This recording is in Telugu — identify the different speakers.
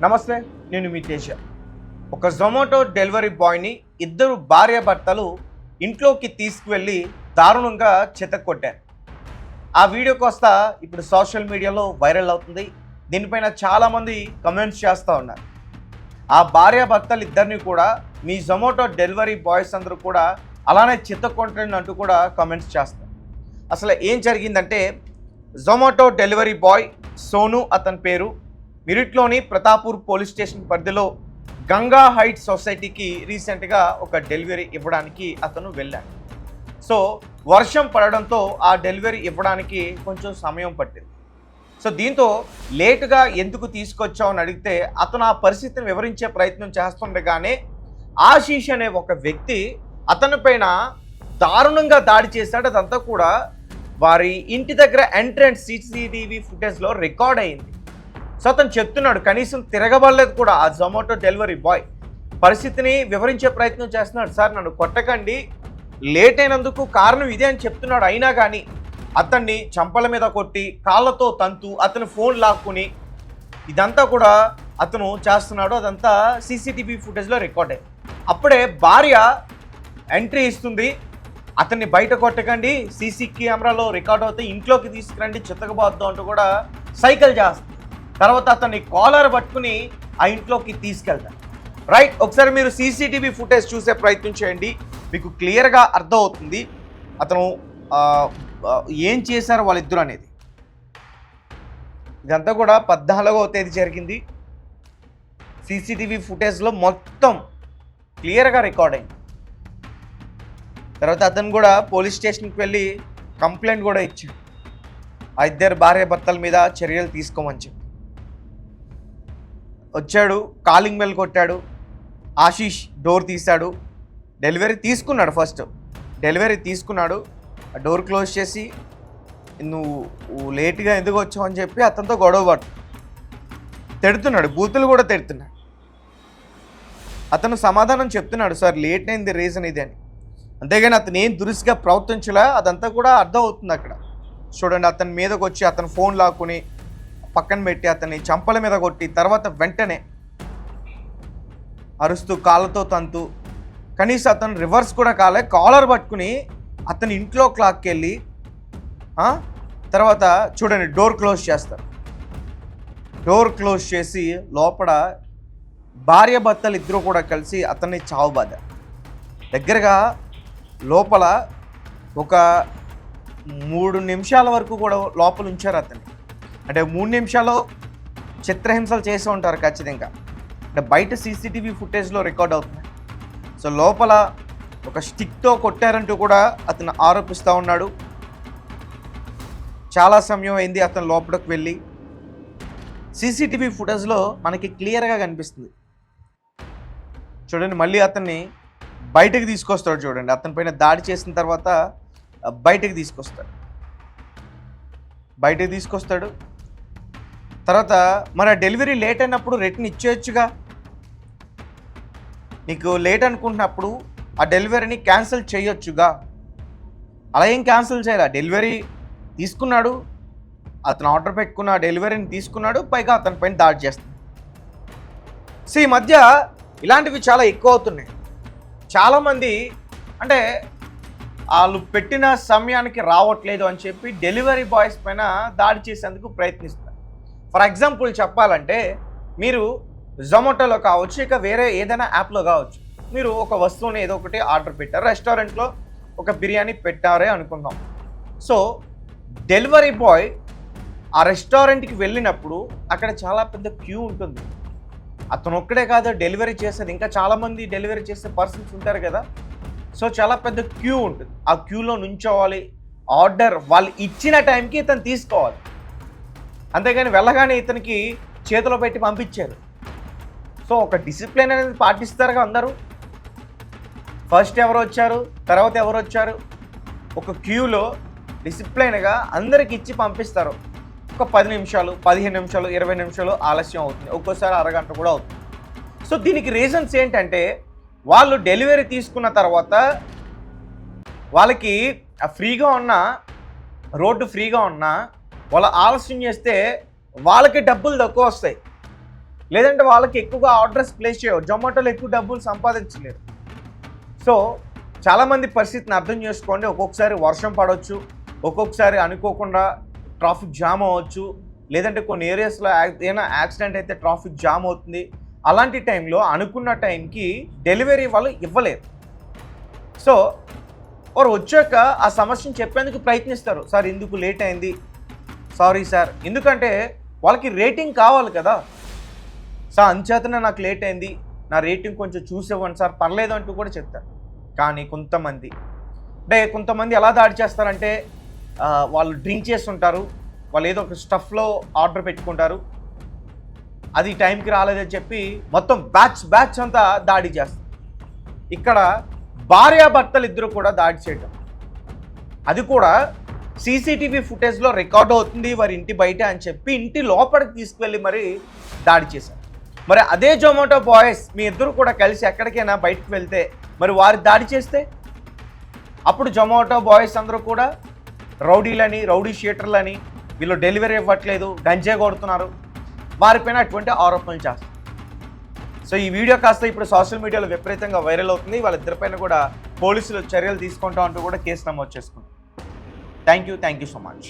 Speaker 1: నమస్తే, నేను మీ తేజ. ఒక జొమాటో డెలివరీ బాయ్ని ఇద్దరు భార్యాభర్తలు ఇంట్లోకి తీసుకువెళ్ళి దారుణంగా చితక్కొట్టారు. ఆ వీడియో కాస్త ఇప్పుడు సోషల్ మీడియాలో వైరల్ అవుతుంది. దీనిపైన చాలామంది కమెంట్స్ చేస్తూ ఉన్నారు. ఆ భార్యాభర్తలు ఇద్దరిని కూడా మీ జొమాటో డెలివరీ బాయ్స్ అందరూ కూడా అలానే చితక్కొట్టండి అంటూ కూడా కమెంట్స్ చేస్తారు. అసలు ఏం జరిగిందంటే, జొమాటో డెలివరీ బాయ్ సోను అతని పేరు. మిరిట్లోని ప్రతాపూర్ పోలీస్ స్టేషన్ పరిధిలో గంగా హైట్స్ సొసైటీకి రీసెంట్గా ఒక డెలివరీ ఇవ్వడానికి అతను వెళ్ళాడు. సో వర్షం పడడంతో ఆ డెలివరీ ఇవ్వడానికి కొంచెం సమయం పట్టింది. సో దీంతో లేటుగా ఎందుకు తీసుకొచ్చావు అని అడిగితే అతను ఆ పరిస్థితిని వివరించే ప్రయత్నం చేస్తుండగానే ఆశీష్ అనే ఒక వ్యక్తి అతని పైన దారుణంగా దాడి చేశాడు. అదంతా కూడా వారి ఇంటి దగ్గర ఎంట్రన్స్ సీసీటీవీ ఫుటేజ్లో రికార్డ్ అయింది. సో అతను చెప్తున్నాడు, కనీసం తిరగబడలేదు కూడా ఆ జొమాటో డెలివరీ బాయ్. పరిస్థితిని వివరించే ప్రయత్నం చేస్తున్నాడు. సార్, నన్ను కొట్టకండి, లేట్ అయినందుకు కారణం ఇదే అని చెప్తున్నాడు. అయినా కానీ అతన్ని చంపల మీద కొట్టి కాళ్ళతో తంతు అతని ఫోన్ లాక్కుని ఇదంతా కూడా అతను చేస్తున్నాడు. అదంతా సీసీటీవీ ఫుటేజ్లో రికార్డ్ అయ్యింది. అప్పుడే భార్య ఎంట్రీ ఇస్తుంది, అతన్ని బయట కొట్టకండి, సీసీ కెమెరాలో రికార్డ్ అవుతాయి, ఇంట్లోకి తీసుకురండి, చిత్తకబాద్దు అంటూ కూడా సైకిల్ చేస్తుంది. తర్వాత అతన్ని కాలర్ పట్టుకుని ఆ ఇంట్లోకి తీసుకెళ్తారు. రైట్, ఒకసారి మీరు సీసీటీవీ ఫుటేజ్ చూసే ప్రయత్నం చేయండి, మీకు క్లియర్గా అర్థమవుతుంది అతను ఏం చేశారు వాళ్ళిద్దరు అనేది. ఇదంతా కూడా 14వ తేదీ జరిగింది. సీసీటీవీ ఫుటేజ్లో మొత్తం క్లియర్గా రికార్డ్ అయింది. తర్వాత అతను కూడా పోలీస్ స్టేషన్కి వెళ్ళి కంప్లైంట్ కూడా ఇచ్చాడు, ఆ ఇద్దరు భార్యాభర్తల మీద చర్యలు తీసుకోమని చెప్పి. వచ్చాడు, కాలింగ్ బెల్ కొట్టాడు, ఆశీష్ డోర్ తీశాడు, డెలివరీ తీసుకున్నాడు. ఫస్ట్ డెలివరీ తీసుకున్నాడు, ఆ డోర్ క్లోజ్ చేసి నువ్వు లేట్గా ఎందుకు వచ్చావు అని చెప్పి అతనితో గొడవ పట్టు తిడుతున్నాడు, బూతులు కూడా తిడుతున్నాడు. అతను సమాధానం చెప్తున్నాడు, సార్ లేట్ అయింది రీజన్ ఇది అని. అంతేగాని అతను ఏం దురుసుగా ప్రవర్తించలే, అదంతా కూడా అర్థం అవుతుంది అక్కడ. చూడండి, అతని మీదకి వచ్చి అతను ఫోన్ లాక్కుని పక్కన పెట్టి అతన్ని చంపల మీద కొట్టి తర్వాత వెంటనే అరుస్తూ కాళ్ళతో తంతు, కనీసం అతను రివర్స్ కూడా కాలే, కాలర్ పట్టుకుని అతని ఇంట్లో క్లాక్కి వెళ్ళి తర్వాత చూడండి డోర్ క్లోజ్ చేస్తారు. డోర్ క్లోజ్ చేసి లోపల భార్యాభర్తలు ఇద్దరు కూడా కలిసి అతన్ని చావుబాద దగ్గరగా లోపల ఒక 3 నిమిషాల వరకు కూడా లోపల ఉంచారు అతన్ని. అంటే 3 నిమిషాలు చిత్రహింసలు చేసి ఉంటారు ఖచ్చితంగా. అంటే బయట సీసీటీవీ ఫుటేజ్లో రికార్డ్ అవుతుంది. సో లోపల ఒక స్టిక్తో కొట్టారంటూ కూడా అతను ఆరోపిస్తూ ఉన్నాడు. చాలా సమయం అయింది అతను లోపలికి వెళ్ళి. సీసీటీవీ ఫుటేజ్లో మనకి క్లియర్గా కనిపిస్తుంది. చూడండి, మళ్ళీ అతన్ని బయటకు తీసుకొస్తాడు. చూడండి, అతని పైన దాడి చేసిన తర్వాత బయటకు తీసుకొస్తాడు. తర్వాత మన డెలివరీ లేట్ అయినప్పుడు రిటర్న్ ఇచ్చేయచ్చుగా, నీకు లేట్ అనుకుంటున్నప్పుడు ఆ డెలివరీని క్యాన్సిల్ చేయొచ్చుగా. అలా ఏం క్యాన్సిల్ చేయాలి, డెలివరీ తీసుకున్నాడు, అతను ఆర్డర్ పెట్టుకున్న డెలివరీని తీసుకున్నాడు, పైగా అతని పైన దాడి చేస్తున్నాడు. సో ఈ మధ్య ఇలాంటివి చాలా ఎక్కువ అవుతున్నాయి. చాలామంది అంటే వాళ్ళు పెట్టిన సమయానికి రావట్లేదు అని చెప్పి డెలివరీ బాయ్స్ పైన దాడి చేసేందుకు ప్రయత్నిస్తారు. ఫర్ ఎగ్జాంపుల్ చెప్పాలంటే, మీరు జొమాటోలో కావచ్చు, ఇక వేరే ఏదైనా యాప్లో కావచ్చు, మీరు ఒక వస్తువుని ఏదో ఒకటి ఆర్డర్ పెట్టారు, రెస్టారెంట్లో ఒక బిర్యానీ పెట్టారే అనుకుందాం. సో డెలివరీ బాయ్ ఆ రెస్టారెంట్కి వెళ్ళినప్పుడు అక్కడ చాలా పెద్ద క్యూ ఉంటుంది. అతను ఒక్కడే కాదు డెలివరీ చేసేది, ఇంకా చాలామంది డెలివరీ చేసే పర్సన్స్ ఉంటారు కదా. సో చాలా పెద్ద క్యూ ఉంటుంది, ఆ క్యూలో నుంచోవాలి, ఆర్డర్ వాళ్ళు ఇచ్చిన టైంకి ఇతను తీసుకోవాలి. అంతేగాని వెళ్ళగానే ఇతనికి చేతిలో పెట్టి పంపించారు. సో ఒక డిసిప్లిన్ అనేది పాటిస్తారుగా అందరూ. ఫస్ట్ ఎవరు వచ్చారు, తర్వాత ఎవరు వచ్చారు, ఒక క్యూలో డిసిప్లైన్గా అందరికి ఇచ్చి పంపిస్తారు. ఒక 10 నిమిషాలు, 15 నిమిషాలు, 20 నిమిషాలు ఆలస్యం అవుతుంది, ఒక్కోసారి అరగంట కూడా అవుతుంది. సో దీనికి రీజన్స్ ఏంటంటే, వాళ్ళు డెలివరీ తీసుకున్న తర్వాత వాళ్ళకి ఫ్రీగా ఉన్న రోడ్డు ఫ్రీగా ఉన్నా వాళ్ళు ఆలస్యం చేస్తే వాళ్ళకి డబ్బులు తక్కువ వస్తాయి. లేదంటే వాళ్ళకి ఎక్కువగా ఆర్డర్స్ ప్లేస్ చేయవు, జొమాటోలో ఎక్కువ డబ్బులు సంపాదించలేరు. సో చాలామంది పరిస్థితిని అర్థం చేసుకోండి. ఒక్కొక్కసారి వర్షం పడవచ్చు, ఒక్కొక్కసారి అనుకోకుండా ట్రాఫిక్ జామ్ అవ్వచ్చు, లేదంటే కొన్ని ఏరియాస్లో ఏదైనా యాక్సిడెంట్ అయితే ట్రాఫిక్ జామ్ అవుతుంది. అలాంటి టైంలో అనుకున్న టైంకి డెలివరీ వాళ్ళు ఇవ్వలేరు. సో వారు వచ్చాక ఆ సమస్యను చెప్పేందుకు ప్రయత్నిస్తారు. సార్ ఎందుకు లేట్ అయింది, సారీ సార్, ఎందుకంటే వాళ్ళకి రేటింగ్ కావాలి కదా. సార్ అంచేతనే నాకు లేట్ అయింది, నా రేటింగ్ కొంచెం చూసేవ్వండి సార్, పర్లేదు అంటూ కూడా చెప్తారు. కానీ కొంతమంది ఎలా దాడి చేస్తారంటే వాళ్ళు డ్రింక్ చేస్తుంటారు, వాళ్ళు ఏదో ఒక స్టఫ్లో ఆర్డర్ పెట్టుకుంటారు, అది టైంకి రాలేదని చెప్పి మొత్తం బ్యాచ్ అంతా దాడి చేస్తారు. ఇక్కడ భార్యాభర్తలు ఇద్దరు కూడా దాడి చేయటం, అది కూడా సీసీటీవీ ఫుటేజ్లో రికార్డ్ అవుతుంది వారి ఇంటి బయట అని చెప్పి ఇంటి లోపలికి తీసుకువెళ్ళి మరి దాడి చేశారు. మరి అదే జొమాటో బాయ్స్ మీ ఇద్దరు కూడా కలిసి ఎక్కడికైనా బయటకు వెళ్తే మరి వారి దాడి చేస్తే అప్పుడు జొమాటో బాయ్స్ అందరూ కూడా రౌడీలని, రౌడీ షీటర్లని, వీళ్ళు డెలివరీ ఇవ్వట్లేదు, గంజాయి కొడుతున్నారు, వారిపైన అటువంటి ఆరోపణలు చేస్తారు. సో ఈ వీడియో కాస్త ఇప్పుడు సోషల్ మీడియాలో విపరీతంగా వైరల్ అవుతుంది. వాళ్ళిద్దరిపైన కూడా పోలీసులు చర్యలు తీసుకుంటాం అంటూ కూడా కేసు నమోదు చేసుకుంటారు. Thank you so much.